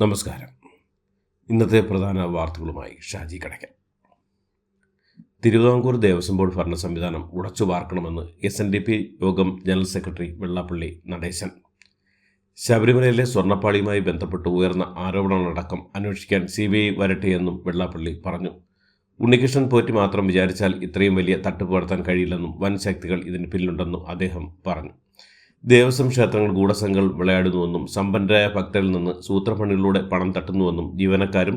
നമസ്കാരം. ഇന്നത്തെ പ്രധാന വാർത്തകളുമായി ഷാജി കടയ്ക്കൽ. തിരുവിതാംകൂർ ദേവസ്വം ബോർഡ് ഭരണ സംവിധാനം ഉടച്ചു വാർക്കണമെന്ന് SNDP യോഗം ജനറൽ സെക്രട്ടറി വെള്ളാപ്പള്ളി നടേശൻ. ശബരിമലയിലെ സ്വർണ്ണപ്പാളിയുമായി ബന്ധപ്പെട്ട് ഉയർന്ന ആരോപണങ്ങളടക്കം അന്വേഷിക്കാൻ CBI വരട്ടെയെന്നും വെള്ളാപ്പള്ളി പറഞ്ഞു. ഉണ്ണികൃഷ്ണൻ പോറ്റി മാത്രം വിചാരിച്ചാൽ ഇത്രയും വലിയ തട്ടിപ്പ് നടത്താൻ കഴിയില്ലെന്നും വൻ ശക്തികൾ ഇതിന് പിന്നിലുണ്ടെന്നും അദ്ദേഹം പറഞ്ഞു. ദേവസ്വം ക്ഷേത്രങ്ങൾ ഗൂഢസംഘങ്ങൾ വിളയാടുന്നുവെന്നും സമ്പന്നരായ ഭക്തരിൽ നിന്ന് സൂത്രപ്പണികളിലൂടെ പണം തട്ടുന്നുവെന്നും ജീവനക്കാരും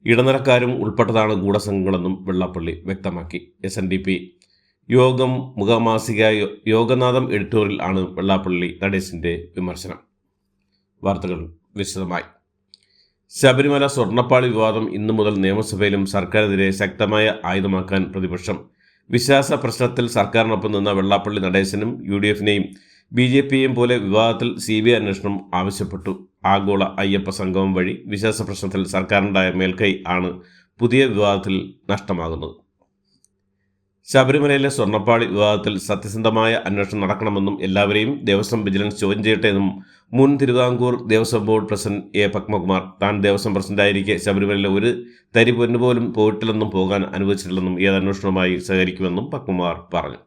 ഇടനിലക്കാരും ഉൾപ്പെട്ടതാണ് ഗൂഢസംഘങ്ങളെന്നും വെള്ളാപ്പള്ളി വ്യക്തമാക്കി. SNDP യോഗം മുഖമാസിക യോഗനാഥം എഡിറ്റോറിയൽ ആണ് വെള്ളാപ്പള്ളി നടേശൻ്റെ വിമർശനം. വാർത്തകൾ വിശദമായി. ശബരിമല സ്വർണ്ണപ്പാളി വിവാദം ഇന്നു മുതൽ നിയമസഭയിലും സർക്കാരിനെതിരെ ശക്തമായ ആയുധമാക്കാൻ പ്രതിപക്ഷം. വിശ്വാസ പ്രശ്നത്തിൽ സർക്കാരിനൊപ്പം നിന്ന വെള്ളാപ്പള്ളി നടേശനും UDF-നെയും BJP-യെയും പോലെ വിവാദത്തിൽ CBI അന്വേഷണം ആവശ്യപ്പെട്ടു. ആഗോള അയ്യപ്പ സംഗമം വഴി വിശ്വാസ പ്രശ്നത്തിൽ സർക്കാരിനുണ്ടായ മേൽക്കൈ ആണ് പുതിയ വിവാദത്തിൽ നഷ്ടമാകുന്നത്. ശബരിമലയിലെ സ്വർണ്ണപ്പാളി വിവാദത്തിൽ സത്യസന്ധമായ അന്വേഷണം നടക്കണമെന്നും എല്ലാവരെയും ദേവസ്വം വിജിലൻസ് ചോദ്യം ചെയ്യട്ടെ എന്നും മുൻ Thiruvithamkoor Devaswom board president A. Padmakumar താൻ ദേവസ്വം പ്രസിഡന്റായിരിക്കെ ശബരിമലയിലെ ഒരു തരി പൊന്നു പോലും പോയിട്ടില്ലെന്നും പോകാൻ അനുവദിച്ചിട്ടില്ലെന്നും ഏത് അന്വേഷണവുമായി സഹകരിക്കുമെന്നും പത്മകുമാർ പറഞ്ഞു.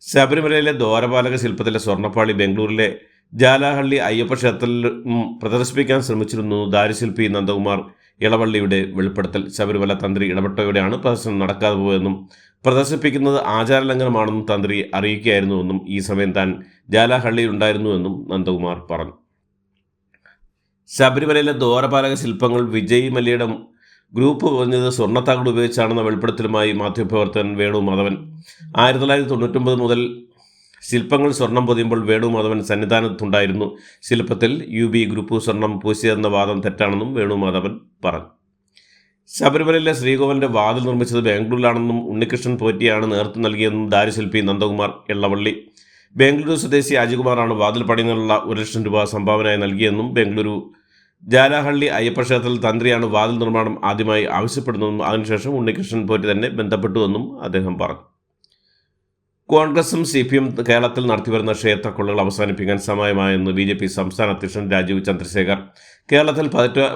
ശബരിമലയിലെ ദ്വാരപാലക ശില്പത്തിലെ സ്വർണ്ണപ്പാളി ബംഗളൂരിലെ ജാലാഹള്ളി അയ്യപ്പ ക്ഷേത്രത്തിലും പ്രദർശിപ്പിക്കാൻ ശ്രമിച്ചിരുന്നു ദാരുശില്പി നന്ദകുമാർ ഇളവള്ളിയുടെ വെളിപ്പെടുത്തൽ. ശബരിമല തന്ത്രി ഇടപെട്ടയോടെയാണ് പ്രദർശനം നടക്കാതെ പോയതെന്നും പ്രദർശിപ്പിക്കുന്നത് ആചാരലംഘനമാണെന്നും തന്ത്രി അറിയിക്കുകയായിരുന്നുവെന്നും ഈ സമയം താൻ ജാലാഹള്ളിയിലുണ്ടായിരുന്നുവെന്നും നന്ദകുമാർ പറഞ്ഞു. ശബരിമലയിലെ ദ്വാരപാലക ശില്പങ്ങൾ വിജയ് മല്യയുടെ ഗ്രൂപ്പ് പറഞ്ഞത് സ്വർണ്ണത്താക്കട് ഉപയോഗിച്ചാണെന്ന വെളിപ്പെടുത്തലുമായി മാധ്യമപ്രവർത്തകൻ വേണു മാധവൻ. 1999 മുതൽ ശില്പങ്ങൾ സ്വർണം പൊതിയുമ്പോൾ വേണു മാധവൻ സന്നിധാനത്തുണ്ടായിരുന്നു. ശില്പത്തിൽ UB ഗ്രൂപ്പ് സ്വർണം പൂശിയതെന്ന വാദം തെറ്റാണെന്നും വേണു മാധവൻ പറഞ്ഞു. ശബരിമലയിലെ ശ്രീകോവിലിൻ്റെ വാതിൽ നിർമ്മിച്ചത് ബാംഗ്ലൂരിലാണെന്നും ഉണ്ണികൃഷ്ണൻ പോറ്റിയാണ് നേതൃത്വം നൽകിയെന്നും ദാരുശില്പി നന്ദകുമാർ എള്ളവള്ളി. ബാംഗ്ലൂരു സ്വദേശി അജികുമാറാണ് വാതിൽ പണിയുന്നതിനുള്ള 1 ലക്ഷം രൂപ സംഭാവനയായി നൽകിയെന്നും ബംഗളൂരു ജാലാഹള്ളി അയ്യപ്പ ക്ഷേത്രത്തിൽ തന്ത്രിയാണ് വാതിൽ നിർമ്മാണം ആദ്യമായി ആവശ്യപ്പെടുന്നതെന്നും അതിനുശേഷം ഉണ്ണികൃഷ്ണൻ പോറ്റി തന്നെ ബന്ധപ്പെട്ടുവെന്നും അദ്ദേഹം പറഞ്ഞു. കോൺഗ്രസും CPM കേരളത്തിൽ നടത്തിവരുന്ന ക്ഷേത്ര കൊള്ളകൾ അവസാനിപ്പിക്കാൻ സമയമായെന്ന് BJP സംസ്ഥാന അധ്യക്ഷൻ രാജീവ് ചന്ദ്രശേഖർ. കേരളത്തിൽ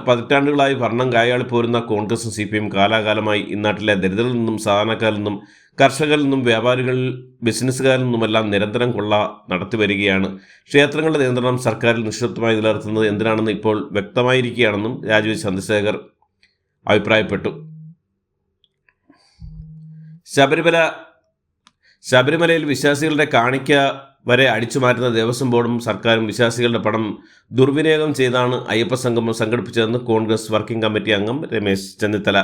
പതിറ്റാണ്ടുകളായി ഭരണം കൈയാളിപ്പോരുന്ന കോൺഗ്രസും CPM കാലാകാലമായി ഇന്നാട്ടിലെ ദരിദ്രരിൽ നിന്നും സാധാരണക്കാരിൽ നിന്നും കർഷകരിൽ നിന്നും വ്യാപാരികളിൽ ബിസിനസ്സുകാരിൽ നിന്നുമെല്ലാം നിരന്തരം കൊള്ള നടത്തി വരികയാണ്. ക്ഷേത്രങ്ങളുടെ നിയന്ത്രണം സർക്കാരിൽ നിക്ഷിപ്തമായി നിലനിർത്തുന്നത് എന്തിനാണെന്ന് ഇപ്പോൾ വ്യക്തമായിരിക്കുകയാണെന്നും രാജീവ് ചന്ദ്രശേഖർ അഭിപ്രായപ്പെട്ടു. ശബരിമലയിൽ വിശ്വാസികളുടെ കാണിക്ക വരെ അടിച്ചു മാറ്റുന്ന ദേവസ്വം ബോർഡും സർക്കാരും വിശ്വാസികളുടെ പണം ദുർവിനിയോഗം ചെയ്താണ് അയ്യപ്പ സംഗമം സംഘടിപ്പിച്ചതെന്ന് കോൺഗ്രസ് വർക്കിംഗ് കമ്മിറ്റി അംഗം രമേശ് ചെന്നിത്തല.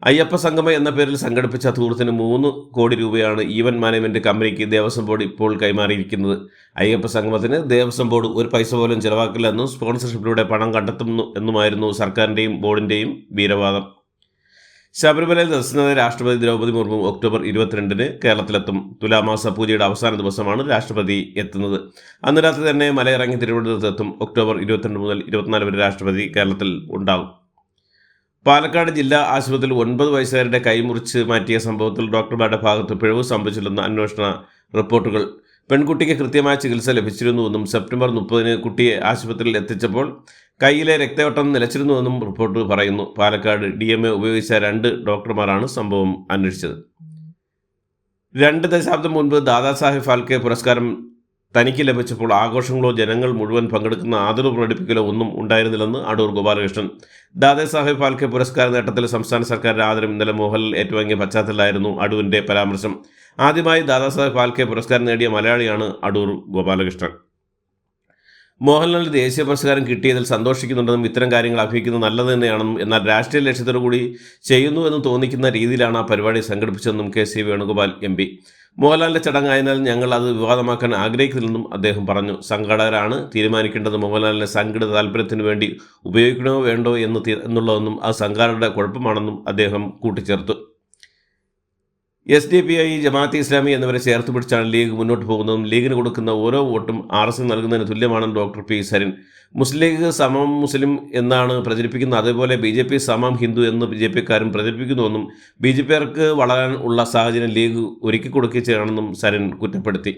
അയ്യപ്പ സംഗമം എന്ന പേരിൽ സംഘടിപ്പിച്ച ടൂറിന് 3 കോടി രൂപയാണ് ഈവന്റ് മാനേജ്മെന്റ് കമ്പനിക്ക് ദേവസ്വം ബോർഡ് ഇപ്പോൾ കൈമാറിയിരിക്കുന്നത്. അയ്യപ്പ സംഗമത്തിന് ദേവസ്വം ബോർഡ് ഒരു പൈസ പോലും ചെലവാക്കില്ലെന്നും സ്പോൺസർഷിപ്പിലൂടെ പണം കണ്ടെത്തുന്നു എന്നുമായിരുന്നു സർക്കാരിൻ്റെയും ബോർഡിൻ്റെയും വീരവാദം. ശബരിമലയിൽ ദർശനത്തിന് രാഷ്ട്രപതി ദ്രൗപദി മുർമു ഒക്ടോബർ 22-ന് കേരളത്തിലെത്തും. തുലാമാസ പൂജയുടെ അവസാന ദിവസമാണ് രാഷ്ട്രപതി എത്തുന്നത്. അന്ന് രാത്രി തന്നെ മലയിറങ്ങി തിരുവനന്തപുരത്തെത്തും. ഒക്ടോബർ 22 മുതൽ 24 വരെ രാഷ്ട്രപതി കേരളത്തിൽ ഉണ്ടാകും. പാലക്കാട് ജില്ലാ ആശുപത്രിയിൽ 9 വയസ്സുകാരുടെ കൈ മുറിച്ച് മാറ്റിയ സംഭവത്തിൽ ഡോക്ടർമാരുടെ ഭാഗത്ത് പിഴവ് സംഭവിച്ചില്ലെന്ന അന്വേഷണ റിപ്പോർട്ടുകൾ. പെൺകുട്ടിക്ക് കൃത്യമായ ചികിത്സ ലഭിച്ചിരുന്നുവെന്നും സെപ്റ്റംബർ 30-ന് കുട്ടിയെ ആശുപത്രിയിൽ എത്തിച്ചപ്പോൾ കൈയിലെ രക്തയോട്ടം നിലച്ചിരുന്നുവെന്നും റിപ്പോർട്ട് പറയുന്നു. പാലക്കാട് DMA ഉപയോഗിച്ച 2 ഡോക്ടർമാരാണ് സംഭവം അന്വേഷിച്ചത്. 2 ദശാബ്ദം മുൻപ് ദാദാസാഹിബ് ഫാൽക്കെ പുരസ്കാരം തനിക്ക് ലഭിച്ചപ്പോൾ ആഘോഷങ്ങളോ ജനങ്ങൾ മുഴുവൻ പങ്കെടുക്കുന്ന ആദരവ് പ്രകടിപ്പിക്കലോ ഒന്നും ഉണ്ടായിരുന്നില്ലെന്ന് അടൂർ ഗോപാലകൃഷ്ണൻ. ദാദാസാഹിബ് ഫാൽക്കെ പുരസ്കാര നേട്ടത്തിൽ സംസ്ഥാന സർക്കാരിൻ്റെ ആദരം ഇന്നലെ മോഹൻലാൽ ഏറ്റുവാങ്ങിയ പശ്ചാത്തലത്തിലായിരുന്നു അടൂരിൻ്റെ പരാമർശം. ആദ്യമായി ദാദാസാഹിബ് ഫാൽക്കെ പുരസ്കാരം നേടിയ മലയാളിയാണ് അടൂർ ഗോപാലകൃഷ്ണൻ. മോഹൻലാൽ ദേശീയ പുരസ്കാരം കിട്ടിയതിൽ സന്തോഷിക്കുന്നുണ്ടെന്നും ഇത്തരം കാര്യങ്ങൾ അഭിനയിക്കുന്നത് നല്ലത് തന്നെയാണെന്നും എന്നാൽ രാഷ്ട്രീയ ലക്ഷ്യത്തോടു കൂടി ചെയ്യുന്നുവെന്ന് തോന്നിക്കുന്ന രീതിയിലാണ് ആ പരിപാടി സംഘടിപ്പിച്ചതെന്നും KC വേണുഗോപാൽ MP. മോഹൻലാലിൻ്റെ ചടങ്ങായതിനാൽ ഞങ്ങൾ അത് വിവാദമാക്കാൻ ആഗ്രഹിക്കുന്നില്ലെന്നും അദ്ദേഹം പറഞ്ഞു. സംഘാടകരാണ് തീരുമാനിക്കേണ്ടത് മോഹൻലാലിനെ സംഘടിത താല്പര്യത്തിന് വേണ്ടി ഉപയോഗിക്കണോ വേണ്ടോ എന്നുള്ളതെന്നും അത് സംഘാടകരുടെ കുഴപ്പമാണെന്നും അദ്ദേഹം കൂട്ടിച്ചേർത്തു. SDPI, ജമാഅത്തെ ഇസ്ലാമി എന്നിവരെ ചേർത്ത് പിടിച്ചാണ് ലീഗ് മുന്നോട്ട് പോകുന്നതും ലീഗിന് കൊടുക്കുന്ന ഓരോ വോട്ടും RS നൽകുന്നതിന് തുല്യമാണെന്ന് ഡോക്ടർ P. സരിൻ. മുസ്ലിം ലീഗ് സമം മുസ്ലിം എന്നാണ് പ്രചരിപ്പിക്കുന്നത്. അതേപോലെ BJP സമം ഹിന്ദു എന്ന് BJPക്കാരും പ്രചരിപ്പിക്കുന്നുവെന്നും BJPക്കാർക്ക് വളരാൻ ഉള്ള സാഹചര്യം ലീഗ് ഒരുക്കി കൊടുക്കുകയാണെന്നും സരിൻ കുറ്റപ്പെടുത്തി.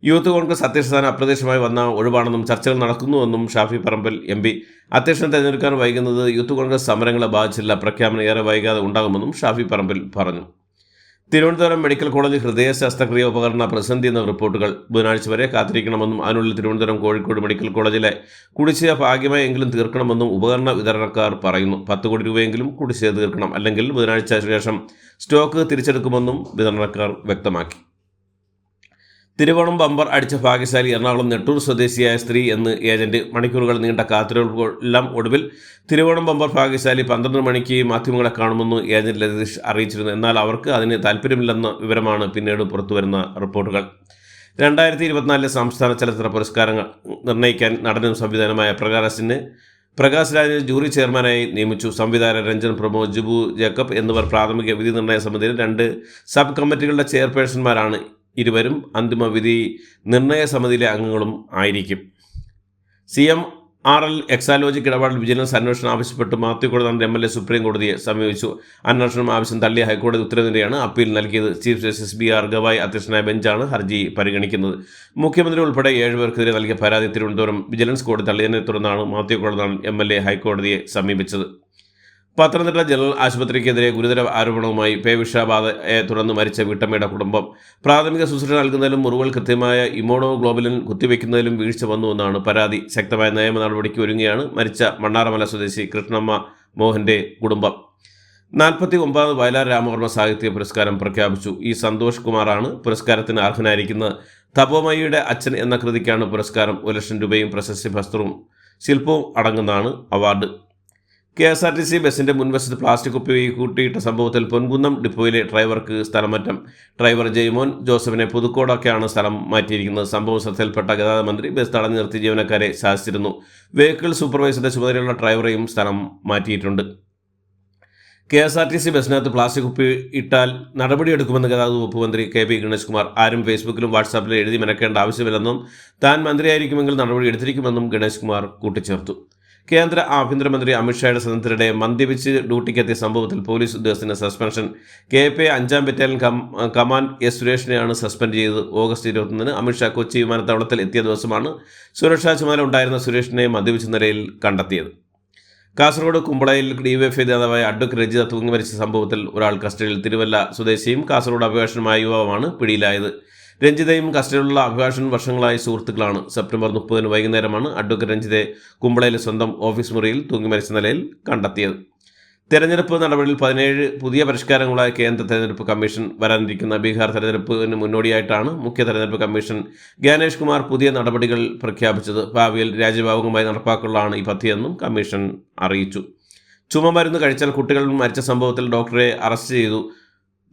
യൂത്ത് കോൺഗ്രസ് അധ്യക്ഷ സ്ഥാനം അപ്രത്യക്ഷമായി വന്ന ഒഴിവാണെന്നും ചർച്ചകൾ നടക്കുന്നുവെന്നും ഷാഫി പറമ്പിൽ എം പി. അധ്യക്ഷനെ തെരഞ്ഞെടുക്കാൻ വൈകുന്നത് യൂത്ത് കോൺഗ്രസ് സമരങ്ങളെ ബാധിച്ചില്ല, പ്രഖ്യാപനം ഏറെ വൈകാതെ ഉണ്ടാകുമെന്നും ഷാഫി പറമ്പിൽ പറഞ്ഞു. തിരുവനന്തപുരം മെഡിക്കൽ കോളേജ് ഹൃദയ ശസ്ത്രക്രിയ ഉപകരണ പ്രതിസന്ധി എന്ന റിപ്പോർട്ടുകൾ ബുധനാഴ്ച വരെ കാത്തിരിക്കണമെന്നും അതിനുള്ളിൽ തിരുവനന്തപുരം കോഴിക്കോട് മെഡിക്കൽ കോളേജിലെ കുടിശ്ശിക ഭാഗ്യമായി എങ്കിലും തീർക്കണമെന്നും ഉപകരണ വിതരണക്കാർ പറയുന്നു. 10 കോടി രൂപയെങ്കിലും കുടിശ്ശിക തീർക്കണം, അല്ലെങ്കിൽ ബുധനാഴ്ച ശേഷം സ്റ്റോക്ക് തിരിച്ചെടുക്കുമെന്നും വിതരണക്കാർ വ്യക്തമാക്കി. തിരുവോണം ബമ്പർ അടിച്ച ഭാഗ്യശാലി എറണാകുളം നെട്ടൂർ സ്വദേശിയായ സ്ത്രീ എന്ന് ഏജന്റ്. മണിക്കൂറുകൾ നീണ്ട കാത്തിരിപ്പുകളെല്ലാം ഒടുവിൽ തിരുവോണം ബമ്പർ ഭാഗ്യശാലി 12 മണിക്ക് മാധ്യമങ്ങളെ കാണുമെന്ന് ഏജന്റ് ലതീഷ് അറിയിച്ചിരുന്നു. എന്നാൽ അവർക്ക് അതിന് താല്പര്യമില്ലെന്ന വിവരമാണ് പിന്നീട് പുറത്തുവരുന്ന റിപ്പോർട്ടുകൾ. 2024 സംസ്ഥാന ചലച്ചിത്ര പുരസ്കാരങ്ങൾ നിർണ്ണയിക്കാൻ നടനും സംവിധാനമായ പ്രകാശ് രാജിനെ ജൂറി ചെയർമാനായി നിയമിച്ചു. സംവിധായകർ രഞ്ജൻ പ്രമോദ്, ജിബു ജേക്കബ് എന്നിവർ പ്രാഥമിക വിധി നിർണ്ണയ സമിതിയിൽ 2 സബ് കമ്മിറ്റികളുടെ ചെയർപേഴ്സൺമാരാണ്. ഇരുവരും അന്തിമ വിധി നിർണയ സമിതിയിലെ അംഗങ്ങളും ആയിരിക്കും. CMRL എക്സാലോജിക് ഇടപാടിൽ വിജിലൻസ് അന്വേഷണം ആവശ്യപ്പെട്ട് മാത്യു കൊഴുന്താനം MLA സുപ്രീം കോടതിയെ സമീപിച്ചു. അന്വേഷണം ആവശ്യം തള്ളിയ ഹൈക്കോടതി ഉത്തരവിനെതിരെയാണ് അപ്പീൽ നൽകിയത്. ചീഫ് ജസ്റ്റിസ് BR ഗവായ് അധ്യക്ഷനായ ബെഞ്ചാണ് ഹർജി പരിഗണിക്കുന്നത്. മുഖ്യമന്ത്രി ഉൾപ്പെടെ 7 പേർക്കെതിരെ നൽകിയ പരാതി തിരുവനന്തപുരം വിജിലൻസ് കോടതി തള്ളിയതിനെ തുടർന്നാണ് മാത്യു കൊഴുന്താനം MLA ഹൈക്കോടതിയെ സമീപിച്ചത്. പത്തനംതിട്ട ജനറൽ ആശുപത്രിക്കെതിരെ ഗുരുതര ആരോപണവുമായി പേവിഷബാധയെ തുടർന്ന് മരിച്ച വീട്ടമ്മയുടെ കുടുംബം. പ്രാഥമിക ശുശ്രൂഷ നൽകുന്നതിലും മുറിവുകൾ കൃത്യമായ ഇമ്യൂണോഗ്ലോബുലിൻ കുത്തിവെക്കുന്നതിലും വീഴ്ച വന്നുവെന്നാണ് പരാതി. ശക്തമായ നിയമ നടപടിക്ക് ഒരുങ്ങിയാണ് മരിച്ച മണ്ണാറമല സ്വദേശി കൃഷ്ണമ്മ മോഹന്റെ കുടുംബം. 49ാമത് വയലാർ രാമവർമ്മ സാഹിത്യ പുരസ്കാരം പ്രഖ്യാപിച്ചു. E. സന്തോഷ് കുമാറാണ് പുരസ്കാരത്തിന് അർഹനായിരിക്കുന്നത്. തപോമയിയുടെ അച്ഛൻ എന്ന കൃതിക്കാണ് പുരസ്കാരം. 1 ലക്ഷം രൂപയും പ്രശസ്തി പത്രവും ശില്പവും അടങ്ങുന്നതാണ് അവാർഡ്. KSRTC ബസിന്റെ മുൻവശത്ത് പ്ലാസ്റ്റിക് കുപ്പി കൂട്ടിയിട്ട സംഭവത്തിൽ പൊൻകുന്നം ഡിപ്പോയിലെ ഡ്രൈവർക്ക് സ്ഥലമാറ്റം. ഡ്രൈവർ ജയ്മോൻ ജോസഫിനെ പുതുക്കോടൊക്കെയാണ് സ്ഥലം മാറ്റിയിരിക്കുന്നത്. സംഭവം ശ്രദ്ധയിൽപ്പെട്ട ഗതാഗത മന്ത്രി ബസ് തടഞ്ഞു നിർത്തി ജീവനക്കാരെ ശാസിച്ചിരുന്നു. വെഹിക്കിൾ സൂപ്പർവൈസറുടെ ചുമതലയുള്ള ഡ്രൈവറെയും സ്ഥലം മാറ്റിയിട്ടുണ്ട്. KSRTC ബസ്സിനകത്ത് പ്ലാസ്റ്റിക് കുപ്പി ഇട്ടാൽ നടപടിയെടുക്കുമെന്ന് ഗതാഗത വകുപ്പ് മന്ത്രി KP ഗണേഷ് കുമാർ. ആരും ഫേസ്ബുക്കിലും വാട്സാപ്പിലും എഴുതി മെനക്കേണ്ട ആവശ്യമില്ലെന്നും താൻ മന്ത്രിയായിരിക്കുമെങ്കിൽ നടപടി എടുത്തിരിക്കുമെന്നും ഗണേഷ് കുമാർ കൂട്ടിച്ചേർത്തു. കേന്ദ്ര ആഭ്യന്തരമന്ത്രി അമിത്ഷായുടെ സദനത്തിനിടെ മദ്യപിച്ച് ഡ്യൂട്ടിക്കെത്തിയ സംഭവത്തിൽ പോലീസ് ഉദ്യോഗസ്ഥന് സസ്പെൻഷൻ. KPA 5ാം ബറ്റാലിയൻ കമാൻഡ് S. സുരേഷിനെയാണ് സസ്പെൻഡ് ചെയ്തത്. ഓഗസ്റ്റ് 21 അമിത്ഷാ കൊച്ചി വിമാനത്താവളത്തിൽ എത്തിയ ദിവസമാണ് സുരക്ഷാ ചുമതല ഉണ്ടായിരുന്ന സുരേഷിനെ മദ്യപിച്ച നിലയിൽ കണ്ടെത്തിയത്. കാസർഗോഡ് കുമ്പളയിൽ DYFI നേതാവായ അഡ്വക്കേറ്റ് രജിത തൂങ്ങി മരിച്ച സംഭവത്തിൽ ഒരാൾ കസ്റ്റഡിയിൽ. തിരുവല്ല സ്വദേശിയും കാസർഗോഡ് അഭിഭാഷകനുമായ യുവാവാണ് പിടിയിലായത്. രഞ്ജിതയും കസ്റ്റഡിയിലുള്ള അഭിഭാഷകൻ വർഷങ്ങളായി സുഹൃത്തുക്കളാണ്. സെപ്റ്റംബർ 30 വൈകുന്നേരമാണ് അഡ്വക്കേറ്റ് രഞ്ജിതയെ കുമ്പളയിലെ സ്വന്തം ഓഫീസ് മുറിയിൽ തൂങ്ങി മരിച്ച നിലയിൽ കണ്ടെത്തിയത്. തെരഞ്ഞെടുപ്പ് നടപടിയിൽ 17 പുതിയ പരിഷ്കാരങ്ങളായ കേന്ദ്ര തെരഞ്ഞെടുപ്പ് കമ്മീഷൻ. വരാനിരിക്കുന്ന ബീഹാർ തെരഞ്ഞെടുപ്പിന് മുന്നോടിയായിട്ടാണ് മുഖ്യ തെരഞ്ഞെടുപ്പ് കമ്മീഷൻ ജ്ഞാനേഷ് കുമാർ പുതിയ നടപടികൾ പ്രഖ്യാപിച്ചത്. ഭാവിയിൽ രാജ്യവ്യാപകമായി നടപ്പാക്കാനുള്ളതാണ് ഈ പദ്ധതിയെന്നും കമ്മീഷൻ അറിയിച്ചു. ചുമമരുന്ന് കഴിച്ചാൽ കുട്ടികൾ മരിച്ച സംഭവത്തിൽ ഡോക്ടറെ അറസ്റ്റ് ചെയ്തു.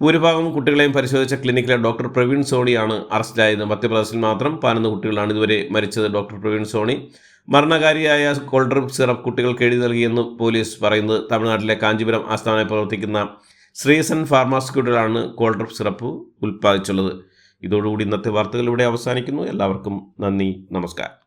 ഭൂരിഭാഗം കുട്ടികളെയും പരിശോധിച്ച ക്ലിനിക്കിലെ ഡോക്ടർ പ്രവീൺ സോണിയാണ് അറസ്റ്റിലായത്. മധ്യപ്രദേശിൽ മാത്രം 11 കുട്ടികളാണ് ഇതുവരെ മരിച്ചത്. ഡോക്ടർ പ്രവീൺ സോണി മരണകാരിയായ കോൾഡ്രിപ്പ് സിറപ്പ് കുട്ടികൾക്ക് എഴുതി നൽകിയെന്ന് പോലീസ് പറയുന്നത്. തമിഴ്നാട്ടിലെ കാഞ്ചീപുരം ആസ്ഥാനമായി പ്രവർത്തിക്കുന്ന ശ്രീസൻ ഫാർമാസ്യൂട്ടിക്കലാണ് കോൾഡ്രിപ്പ് സിറപ്പ് ഉൽപ്പാദിച്ചുള്ളത്. ഇതോടുകൂടി ഇന്നത്തെ വാർത്തകൾ ഇവിടെ അവസാനിക്കുന്നു. എല്ലാവർക്കും നന്ദി, നമസ്കാരം.